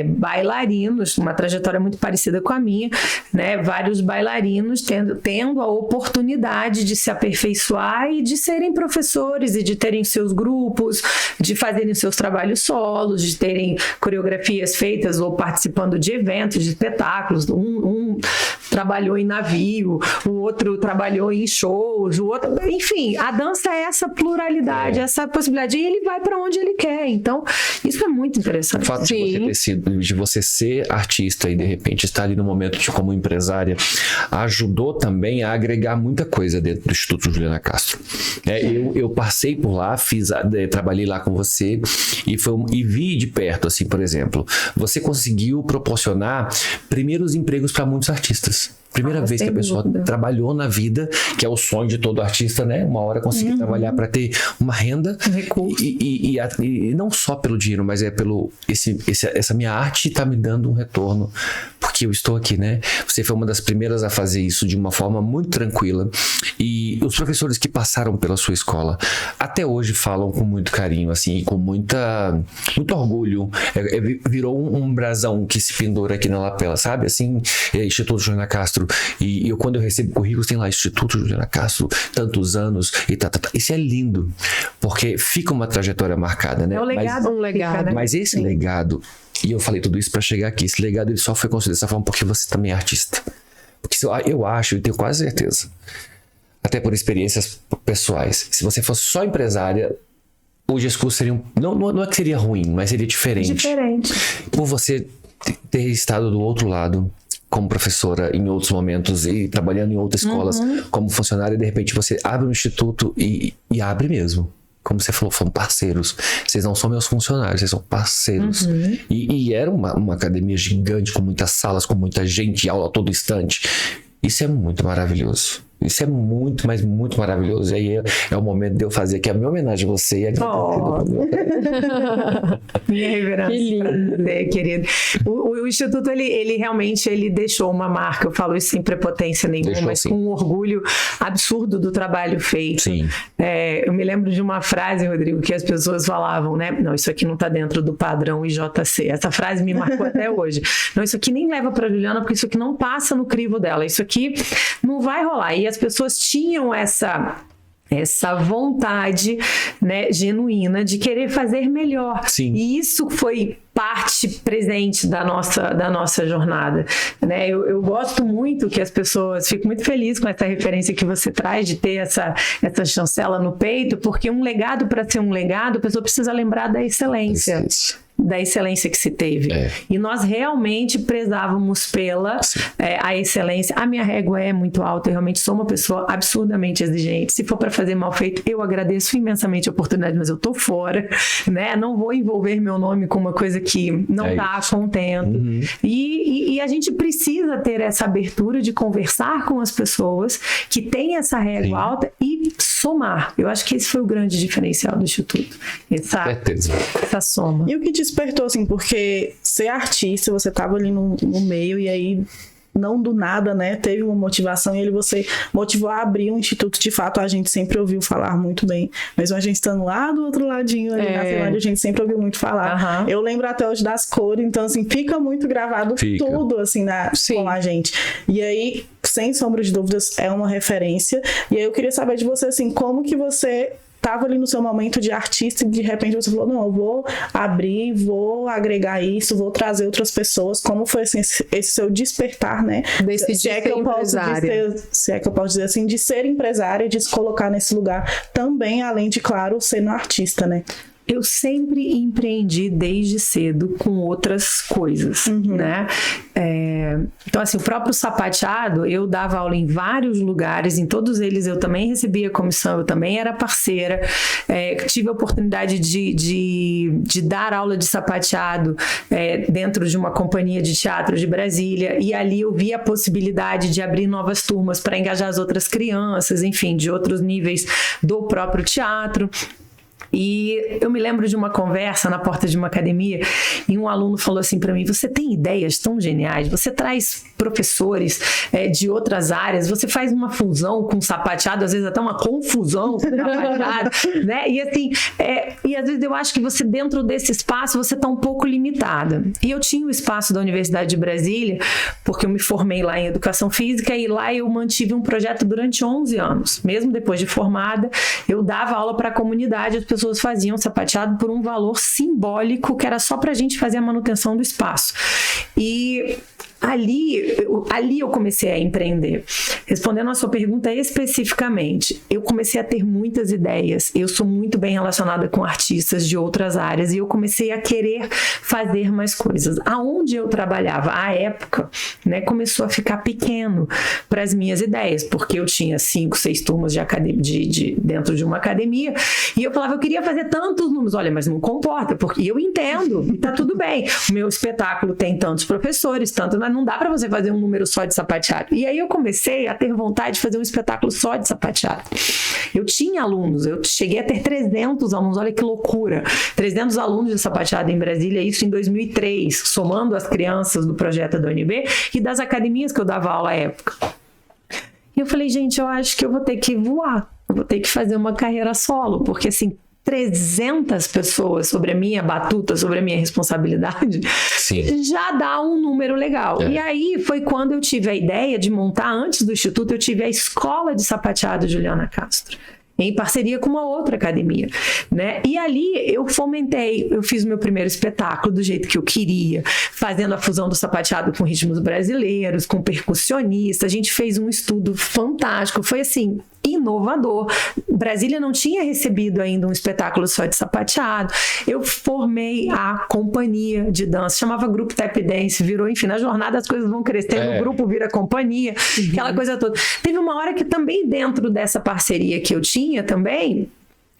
bailarinos, uma trajetória muito parecida com a minha, né? Vários bailarinos tendo a oportunidade de se aperfeiçoar e de serem professores e de terem seus grupos, de fazerem seus trabalhos solos, de terem coreografias feitas ou participando de eventos, de espetáculos. Um trabalhou em navio, o outro trabalhou em shows, o outro... Enfim, a dança é essa pluralidade, essa possibilidade, e ele vai para onde ele quer. Então, isso é muito interessante.
O fato de você ser artista e de repente estar ali no momento como empresária ajudou também a agregar muita coisa dentro do Instituto Juliana Castro. Eu passei por lá, trabalhei lá com você e vi de perto, assim, por exemplo, você conseguiu proporcionar primeiros empregos para muitos artistas. Primeira vez que a pessoa trabalhou na vida, que é o sonho de todo artista, né? Uma hora conseguir trabalhar para ter uma renda. E não só pelo dinheiro, mas pelo essa minha arte está me dando um retorno, porque eu estou aqui, né? Você foi uma das primeiras a fazer isso de uma forma muito tranquila. E os professores que passaram pela sua escola até hoje falam com muito carinho, assim, com muito orgulho. Virou um brasão que se pendura aqui na lapela, sabe? Assim, Instituto Juliana Castro. E quando eu recebo currículos, tem lá Instituto Juliana Castro, tantos anos e tá. Isso é lindo, porque fica uma trajetória marcada, né?
É um legado.
Mas esse legado, e eu falei tudo isso para chegar aqui, esse legado ele só foi construído dessa forma porque você também é artista. Porque eu acho, e tenho quase certeza, até por experiências pessoais, se você fosse só empresária, o discurso seria não é que seria ruim, mas seria diferente. Por você ter estado do outro lado, como professora em outros momentos e trabalhando em outras escolas como funcionária, e de repente você abre um instituto e abre mesmo. Como você falou, foram parceiros. Vocês não são meus funcionários, vocês são parceiros. E era uma academia gigante, com muitas salas, com muita gente, aula a todo instante. Isso é muito maravilhoso. Isso é muito, mas muito maravilhoso. E aí é o momento de eu fazer aqui a minha homenagem a você e agradecer.
Minha reverência. Que lindo, querido. O Instituto, ele realmente ele deixou uma marca, eu falo isso sem prepotência nenhuma, mas com um orgulho absurdo do trabalho feito.
Sim.
Eu me lembro de uma frase, Rodrigo, que as pessoas falavam, né? Não, isso aqui não está dentro do padrão IJC. Essa frase me marcou até hoje. Não, isso aqui nem leva para Juliana, porque isso aqui não passa no crivo dela. Isso aqui não vai rolar. E as pessoas tinham essa vontade, né, genuína de querer fazer melhor.
Sim.
E isso foi parte presente da nossa jornada, né? Eu gosto muito que as pessoas, fico muito feliz com essa referência que você traz de ter essa chancela no peito, porque um legado, para ser um legado, a pessoa precisa lembrar da excelência. Da excelência que se teve. E nós realmente prezávamos pela a excelência. A minha régua é muito alta, eu realmente sou uma pessoa absurdamente exigente. Se for para fazer mal feito, eu agradeço imensamente a oportunidade, mas eu tô fora, né? Não vou envolver meu nome com uma coisa que não tá contento. E a gente precisa ter essa abertura de conversar com as pessoas que têm essa régua alta e somar. Eu acho que esse foi o grande diferencial do Instituto. Essa soma.
E o que despertou, assim, porque ser artista, você tava ali no meio e aí não do nada, né, teve uma motivação e você motivou a abrir um instituto. De fato, a gente sempre ouviu falar muito bem, mesmo a gente estando lá do outro ladinho, ali na Finlândia, a gente sempre ouviu muito falar. Eu lembro até hoje das cores, então, assim, fica muito gravado tudo, assim, com a gente. E aí, sem sombra de dúvidas, é uma referência. E aí eu queria saber de você, assim, como que você estava ali no seu momento de artista e de repente você falou, não, eu vou abrir, vou agregar isso, vou trazer outras pessoas. Como foi assim, esse seu despertar, né?
Se é que eu
posso dizer assim, de ser empresária, de se colocar nesse lugar também, além de, claro, sendo artista, né?
Eu sempre empreendi desde cedo com outras coisas, né? Então, assim, o próprio sapateado, eu dava aula em vários lugares, em todos eles eu também recebia comissão, eu também era parceira, tive a oportunidade de dar aula de sapateado dentro de uma companhia de teatro de Brasília, e ali eu vi a possibilidade de abrir novas turmas para engajar as outras crianças, enfim, de outros níveis do próprio teatro. E eu me lembro de uma conversa na porta de uma academia e um aluno falou assim para mim, você tem ideias tão geniais, você traz professores de outras áreas, você faz uma fusão com sapateado, às vezes até uma confusão com sapateado, né? E assim, e às vezes eu acho que você dentro desse espaço você está um pouco limitada. E eu tinha o espaço da Universidade de Brasília, porque eu me formei lá em Educação Física e lá eu mantive um projeto durante 11 anos. Mesmo depois de formada, eu dava aula para a comunidade, as pessoas faziam sapateado por um valor simbólico que era só para a gente fazer a manutenção do espaço. E ali eu comecei a empreender. Respondendo a sua pergunta especificamente, eu comecei a ter muitas ideias. Eu sou muito bem relacionada com artistas de outras áreas e eu comecei a querer fazer mais coisas. Aonde eu trabalhava, à época, né, começou a ficar pequeno para as minhas ideias, porque eu tinha 5, 6 turmas dentro de uma academia e eu falava, eu queria fazer tantos números. Olha, mas não comporta, porque eu entendo e tá tudo bem. O meu espetáculo tem tantos professores, mas não dá para você fazer um número só de sapateado. E aí eu comecei a ter vontade de fazer um espetáculo só de sapateado. Eu tinha alunos, eu cheguei a ter 300 alunos, olha que loucura. 300 alunos de sapateado em Brasília, isso em 2003, somando as crianças do projeto da UNB e das academias que eu dava aula à época. E eu falei, gente, eu acho que eu vou ter que voar, eu vou ter que fazer uma carreira solo, porque assim, 300 pessoas sobre a minha batuta, sobre a minha responsabilidade, já dá um número legal. E aí foi quando eu tive a ideia de montar, antes do Instituto, eu tive a Escola de Sapateado Juliana Castro, em parceria com uma outra academia, né? E ali eu fomentei, eu fiz o meu primeiro espetáculo do jeito que eu queria, fazendo a fusão do sapateado com ritmos brasileiros, com percussionista, a gente fez um estudo fantástico, foi assim, inovador. Brasília não tinha recebido ainda um espetáculo só de sapateado. Eu formei a companhia de dança, chamava Grupo Tap Dance, virou, enfim, na jornada as coisas vão crescendo, o grupo vira companhia, aquela coisa toda. Teve uma hora que também dentro dessa parceria que eu tinha também,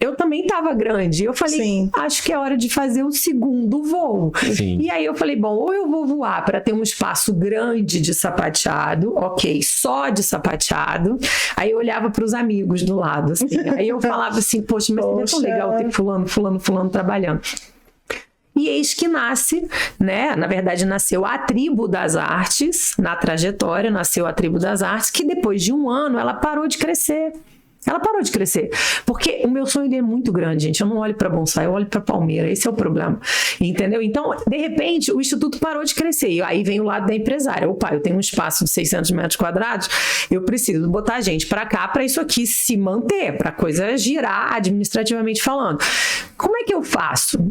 eu também estava grande. Eu falei,
Sim.
acho que é hora de fazer o segundo voo.
Sim.
E aí eu falei, bom, ou eu vou voar para ter um espaço grande de sapateado, ok, só de sapateado. Aí eu olhava para os amigos do lado, assim. Aí eu falava assim, poxa, mas é tão legal ter fulano trabalhando. E eis que nasce, né? Na verdade, nasceu a Tribo das Artes, na trajetória, nasceu a Tribo das Artes, que depois de um ano ela parou de crescer. Ela parou de crescer, porque o meu sonho ele é muito grande, gente. Eu não olho para bonsai, eu olho para palmeira. Esse é o problema, entendeu? Então, de repente, o instituto parou de crescer. E aí vem o lado da empresária. Opa, eu tenho um espaço de 600 metros quadrados, eu preciso botar gente para cá para isso aqui se manter, para a coisa girar administrativamente falando. Como é que eu faço?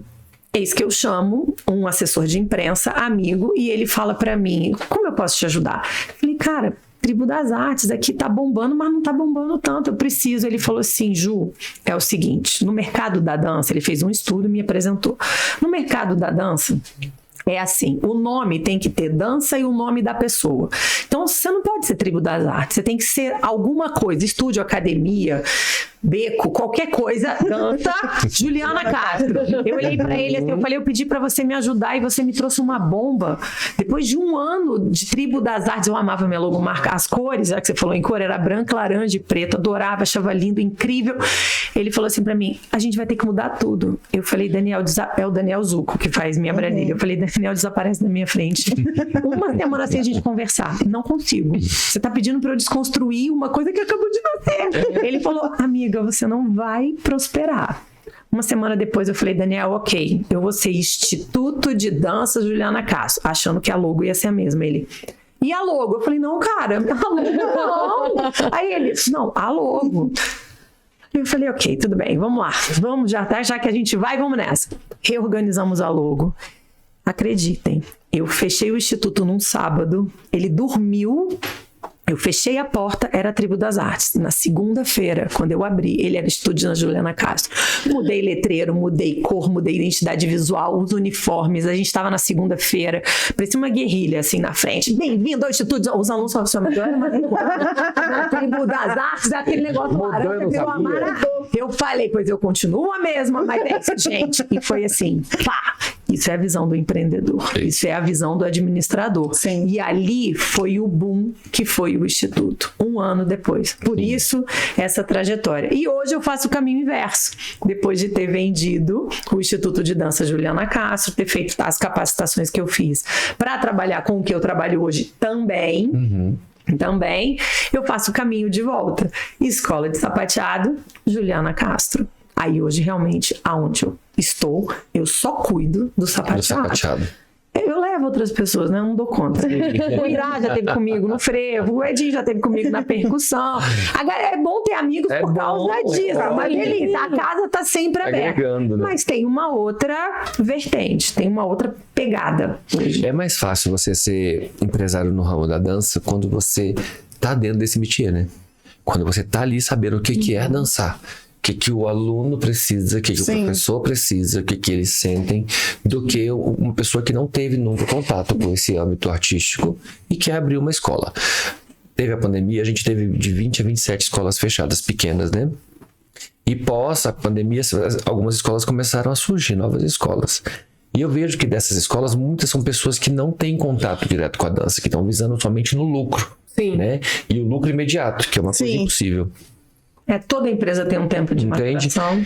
Eis que eu chamo um assessor de imprensa, amigo, e ele fala para mim, como eu posso te ajudar? Eu falei, cara, Tribo das Artes aqui tá bombando, mas não tá bombando tanto, eu preciso. Ele falou assim, Ju, é o seguinte, no mercado da dança, ele fez um estudo e me apresentou. No mercado da dança, é assim, o nome tem que ter dança e o nome da pessoa. Então, você não pode ser Tribo das Artes, você tem que ser alguma coisa, estúdio, academia, beco, qualquer coisa, dança, Juliana Castro. Eu olhei pra ele assim, eu falei, eu pedi pra você me ajudar e você me trouxe uma bomba. Depois de um ano de Tribo das Artes, eu amava minha logomarca, as cores, já que você falou em cor, era branca, laranja e preto, adorava, achava lindo, incrível. Ele falou assim pra mim, a gente vai ter que mudar tudo. Eu falei, Daniel, é o Daniel Zucco que faz minha Brasília. Eu falei, Daniel, desaparece da minha frente. Uma semana sem a gente conversar. Não consigo. Você tá pedindo pra eu desconstruir uma coisa que acabou de nascer. Ele falou, amiga, você não vai prosperar. Uma semana depois eu falei, Daniel, ok, eu vou ser Instituto de Dança Juliana Castro, achando que a logo ia ser a mesma. Ele, e a logo? Eu falei, não, cara, a logo não. Aí ele, não, a logo. Eu falei, ok, tudo bem, vamos lá, vamos já que a gente vai, vamos nessa. Reorganizamos a logo. Acreditem, eu fechei o Instituto num sábado, ele dormiu. Eu fechei a porta, era a Tribo das Artes. Na segunda-feira, quando eu abri, ele era Estúdio na Juliana Castro. Mudei letreiro, mudei cor, mudei identidade visual, os uniformes. A gente estava na segunda-feira, parecia uma guerrilha assim na frente. Bem-vindo ao Instituto. Os alunos falavam assim, na Tribo das Artes, aquele negócio laranja, pelo amarelo. Eu falei, pois eu continuo a mesma, mas é isso, gente. E foi assim, pá! Isso é a visão do empreendedor. Isso é a visão do administrador.
Sim.
E ali foi o boom que foi o Instituto, um ano depois. Por isso, essa trajetória. E hoje eu faço o caminho inverso. Depois de ter vendido o Instituto de Dança Juliana Castro, ter feito as capacitações que eu fiz para trabalhar com o que eu trabalho hoje também. Também, eu faço o caminho de volta. Escola de Sapateado, Juliana Castro. Aí hoje, realmente, aonde eu estou, eu só cuido do sapateado. Eu levo outras pessoas, né? Eu não dou conta. O Irá já teve comigo no frevo, o Edinho já teve comigo na percussão. Agora, é bom ter amigos por causa disso. Mas delícia, a casa tá sempre aberta. Né? Mas tem uma outra vertente, tem uma outra pegada. Hoje.
É mais fácil você ser empresário no ramo da dança quando você tá dentro desse métier, né? Quando você tá ali sabendo o que é dançar. O que o aluno precisa, o que o professor precisa, o que eles sentem, do que uma pessoa que não teve nunca contato com esse âmbito artístico e quer abrir uma escola. Teve a pandemia, a gente teve de 20 a 27 escolas fechadas, pequenas, né? E pós a pandemia, algumas escolas começaram a surgir, novas escolas. E eu vejo que dessas escolas, muitas são pessoas que não têm contato direto com a dança, que estão visando somente no lucro, né? E o lucro imediato, que é uma coisa impossível.
Toda empresa tem um tempo de maturação.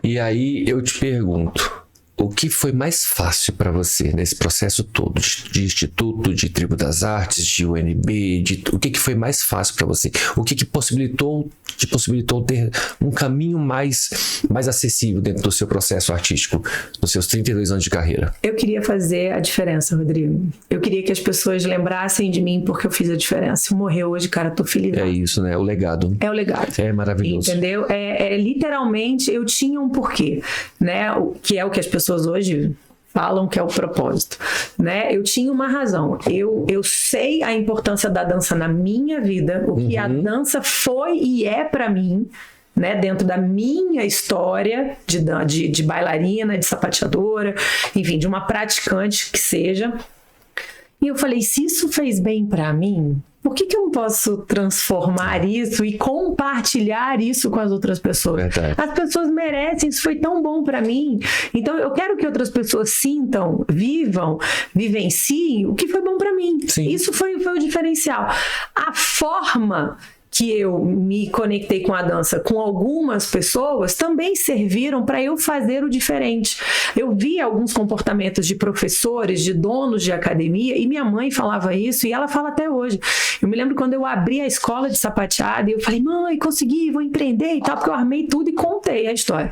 E aí eu te pergunto, o que foi mais fácil para você nesse processo todo de Instituto, de Tribo das Artes, de UNB, o que foi mais fácil para você? O que te possibilitou ter um caminho mais acessível dentro do seu processo artístico, nos seus 32 anos de carreira?
Eu queria fazer a diferença, Rodrigo. Eu queria que as pessoas lembrassem de mim porque eu fiz a diferença. Se morreu hoje, cara, tô feliz.
É isso, né? O legado.
É o legado.
É maravilhoso.
Entendeu? Literalmente, eu tinha um porquê, né? Que é o que as pessoas hoje falam que é o propósito, né? Eu tinha uma razão. Eu sei a importância da dança na minha vida, o que a dança foi e é para mim, né? Dentro da minha história de bailarina, de sapateadora, enfim, de uma praticante que seja. E eu falei, se isso fez bem para mim, por que eu não posso transformar isso e compartilhar isso com as outras pessoas?
Verdade.
As pessoas merecem, isso foi tão bom para mim. Então eu quero que outras pessoas sintam, vivenciem o que foi bom para mim.
Sim.
Isso foi o diferencial. A forma que eu me conectei com a dança com algumas pessoas também serviram para eu fazer o diferente. Eu vi alguns comportamentos de professores, de donos de academia, e minha mãe falava isso, e ela fala até hoje. Eu me lembro quando eu abri a escola de sapateado, e eu falei, mãe, consegui, vou empreender e tal, porque eu armei tudo e contei a história.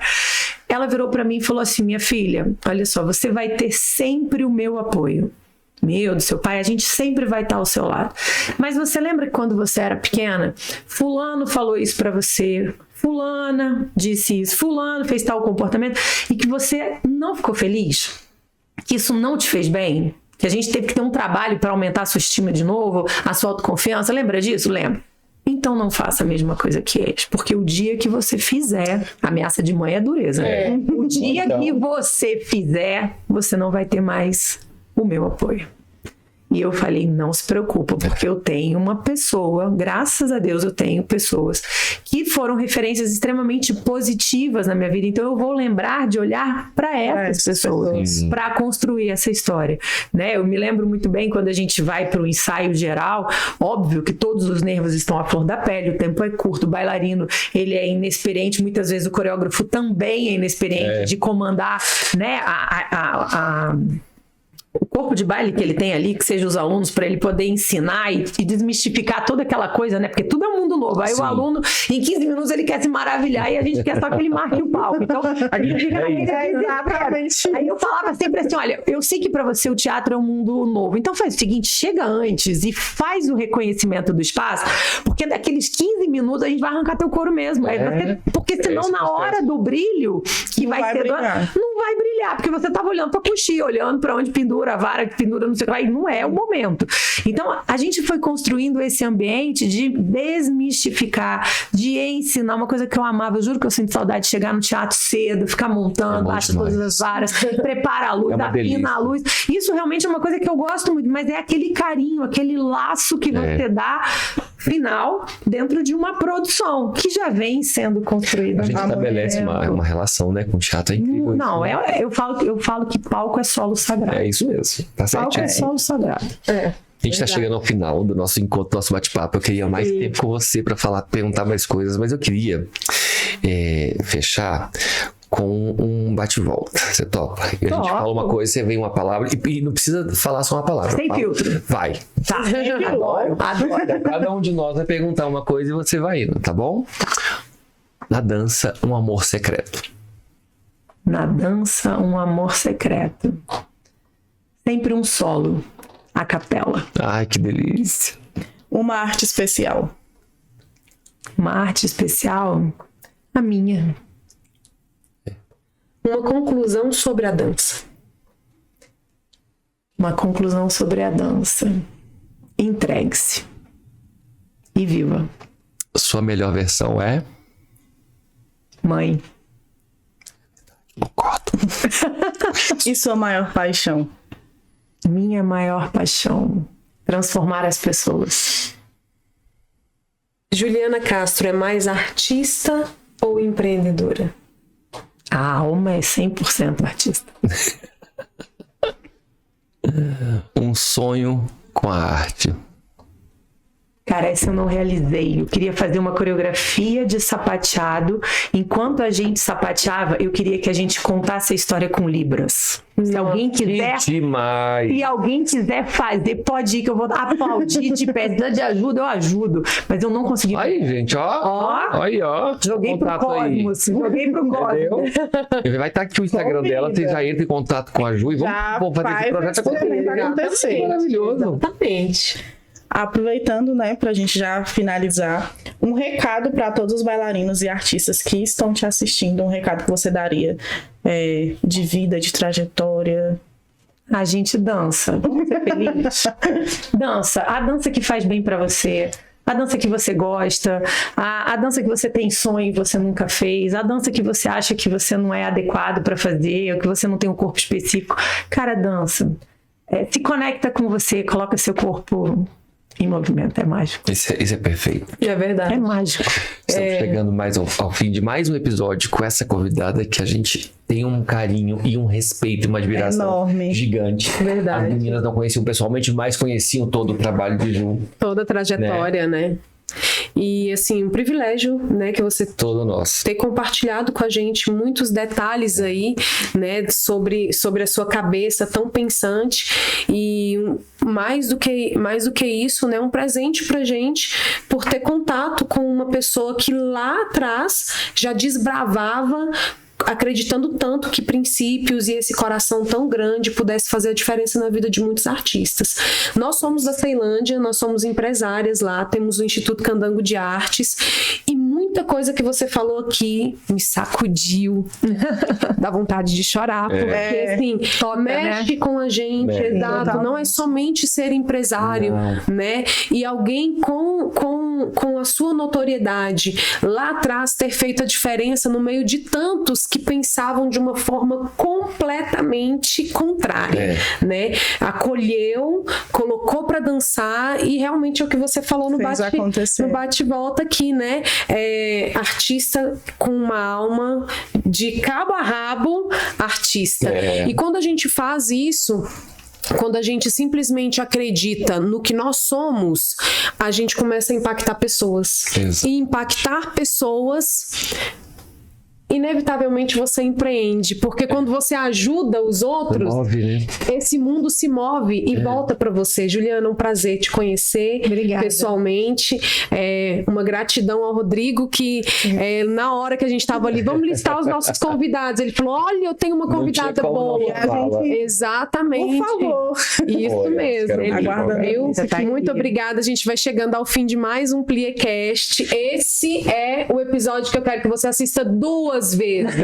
Ela virou para mim e falou assim, minha filha, olha só, você vai ter sempre o meu apoio. Meu, do seu pai, a gente sempre vai estar ao seu lado. Mas você lembra que quando você era pequena, fulano falou isso pra você, fulana disse isso, fulano fez tal comportamento, e que você não ficou feliz? Que isso não te fez bem? Que a gente teve que ter um trabalho para aumentar a sua estima de novo, a sua autoconfiança? Lembra disso? Lembra? Então não faça a mesma coisa que eles, porque o dia que você fizer, a ameaça de mãe é dureza, né? O dia que você fizer, você não vai ter mais o meu apoio. E eu falei, não se preocupa, porque eu tenho uma pessoa, graças a Deus eu tenho pessoas que foram referências extremamente positivas na minha vida, então eu vou lembrar de olhar para essas pessoas, para construir essa história, né? Eu me lembro muito bem quando a gente vai para o ensaio geral, óbvio que todos os nervos estão à flor da pele, o tempo é curto, o bailarino, ele é inexperiente, muitas vezes o coreógrafo também é inexperiente de comandar, né, o corpo de baile que ele tem ali, que seja os alunos, para ele poder ensinar e desmistificar toda aquela coisa, né? Porque tudo é um mundo novo. Aí o aluno, em 15 minutos, ele quer se maravilhar e a gente quer só que ele marque o palco. Então, a gente fica Aí eu falava sempre assim, olha, eu sei que para você o teatro é um mundo novo. Então faz o seguinte, chega antes e faz o reconhecimento do espaço, porque daqueles 15 minutos a gente vai arrancar teu couro mesmo. Porque senão na hora do brilho, que vai ser... Não vai brilhar, porque você tava olhando pra coxinha, olhando para onde pendura a vara, que pendura não sei o que lá, e não é o momento. Então, a gente foi construindo esse ambiente de desmistificar, de ensinar, uma coisa que eu amava, eu juro que eu sinto saudade de chegar no teatro cedo, ficar montando, acho todas as varas, prepara a luz, afina a luz. Isso realmente é uma coisa que eu gosto muito, mas é aquele carinho, aquele laço que você dá final dentro de uma produção que já vem sendo construída.
A gente estabelece uma relação, né, com o teatro, é incrível.
Não, eu falo que palco é solo sagrado.
É isso mesmo, tá certo.
Palco é solo sagrado.
A gente tá chegando ao final do nosso encontro, nosso bate-papo. Eu queria mais tempo com você para perguntar mais coisas, mas eu queria fechar com um bate-volta. Você topa? E a gente fala uma coisa, você vem uma palavra, e não precisa falar só uma palavra.
Sem filtro.
Vai.
Tá. Adoro.
Cada um de nós vai perguntar uma coisa e você vai indo, tá bom? Na dança, um amor secreto.
Na dança, um amor secreto. Sempre um solo, a capela.
Ai, que delícia.
Uma arte especial.
Uma arte especial? A minha.
Uma conclusão sobre a dança.
Uma conclusão sobre a dança. Entregue-se. E viva.
Sua melhor versão é?
Mãe.
Concordo.
E sua maior paixão?
Minha maior paixão. Transformar as pessoas.
Juliana Castro é mais artista ou empreendedora?
A alma é 100% artista.
Um sonho com a arte.
Cara, essa eu não realizei. Eu queria fazer uma coreografia de sapateado. Enquanto a gente sapateava, eu queria que a gente contasse a história com libras. Se alguém quiser...
Demais.
Se alguém quiser fazer, pode ir que eu vou aplaudir de pé. Se precisar de ajuda, eu ajudo. Mas eu não consegui.
Aí, gente, ó. Aí, ó.
Joguei pro Cosmos. Joguei pro Cosmos.
Vai estar aqui o Instagram dela, você já entra em contato com a Ju e vamos fazer esse projeto acontecer. Maravilhoso.
Exatamente.
Aproveitando, né, pra gente já finalizar, um recado para todos os bailarinos e artistas que estão te assistindo, um recado que você daria de vida, de trajetória.
A gente dança, vamos ser felizes. Dança, a dança que faz bem pra você, a dança que você gosta, a dança que você tem sonho e você nunca fez, a dança que você acha que você não é adequado pra fazer, ou que você não tem um corpo específico. Cara, dança. Se conecta com você, coloca seu corpo em movimento, é mágico.
Isso é perfeito.
É verdade.
É mágico.
Estamos chegando mais ao fim de mais um episódio com essa convidada que a gente tem um carinho e um respeito e uma admiração
enorme,
gigante.
Verdade.
As meninas não conheciam pessoalmente, mas conheciam todo o trabalho de Ju.
Toda a trajetória, né? E assim, um privilégio, né, que você
todo nosso
ter compartilhado com a gente muitos detalhes aí, né, sobre a sua cabeça tão pensante, e mais do que isso, né, um presente pra gente por ter contato com uma pessoa que lá atrás já desbravava, acreditando tanto que princípios e esse coração tão grande pudesse fazer a diferença na vida de muitos artistas. Nós somos da Ceilândia, nós somos empresárias lá, temos o Instituto Candango de Artes, e muita coisa que você falou aqui me sacudiu, dá vontade de chorar, porque assim, mexe, né, com a gente, exato, não é somente ser empresário, né, e alguém com a sua notoriedade lá atrás ter feito a diferença no meio de tantos que pensavam de uma forma completamente contrária, né? Acolheu, colocou para dançar, e realmente é o que você falou no bate-volta aqui, né? Artista com uma alma de cabo a rabo, artista. E quando a gente faz isso, quando a gente simplesmente acredita no que nós somos, a gente começa a impactar pessoas. E impactar pessoas, inevitavelmente você empreende, porque quando você ajuda os outros, esse mundo se move e volta para você. Juliana, um prazer te conhecer. Obrigada. Pessoalmente, uma gratidão ao Rodrigo, que na hora que a gente estava ali, vamos listar os nossos convidados, ele falou, olha, eu tenho uma convidada boa. Exatamente.
Por favor.
Isso mesmo. Muito
aqui.
obrigada. A gente vai chegando ao fim de mais um Pliecast. Esse é o episódio que eu quero que você assista 2 vezes.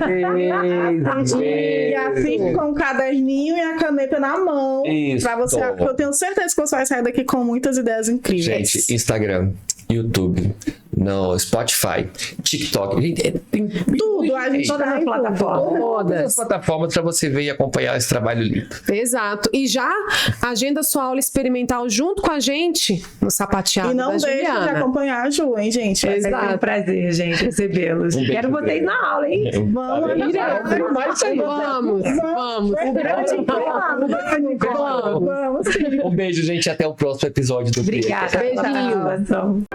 E assim com o caderninho e a caneta na mão.
Isso.
Pra você, eu tenho certeza que você vai sair daqui com muitas ideias incríveis.
Gente, Instagram, YouTube, no Spotify, TikTok, tem
tudo, a gente
todas as plataformas.
Todas as plataformas para você ver e acompanhar esse trabalho lindo.
Exato. E já agenda sua aula experimental junto com a gente no Sapateado.
E não
da
deixe
Juliana.
de acompanhar a Ju, hein, gente?
Exato. É um prazer, gente, recebê-los. Quero vocês na aula, hein?
Vamos.
Vamos.
Um beijo, gente. Até o próximo episódio do
Obrigada.
Beijinho.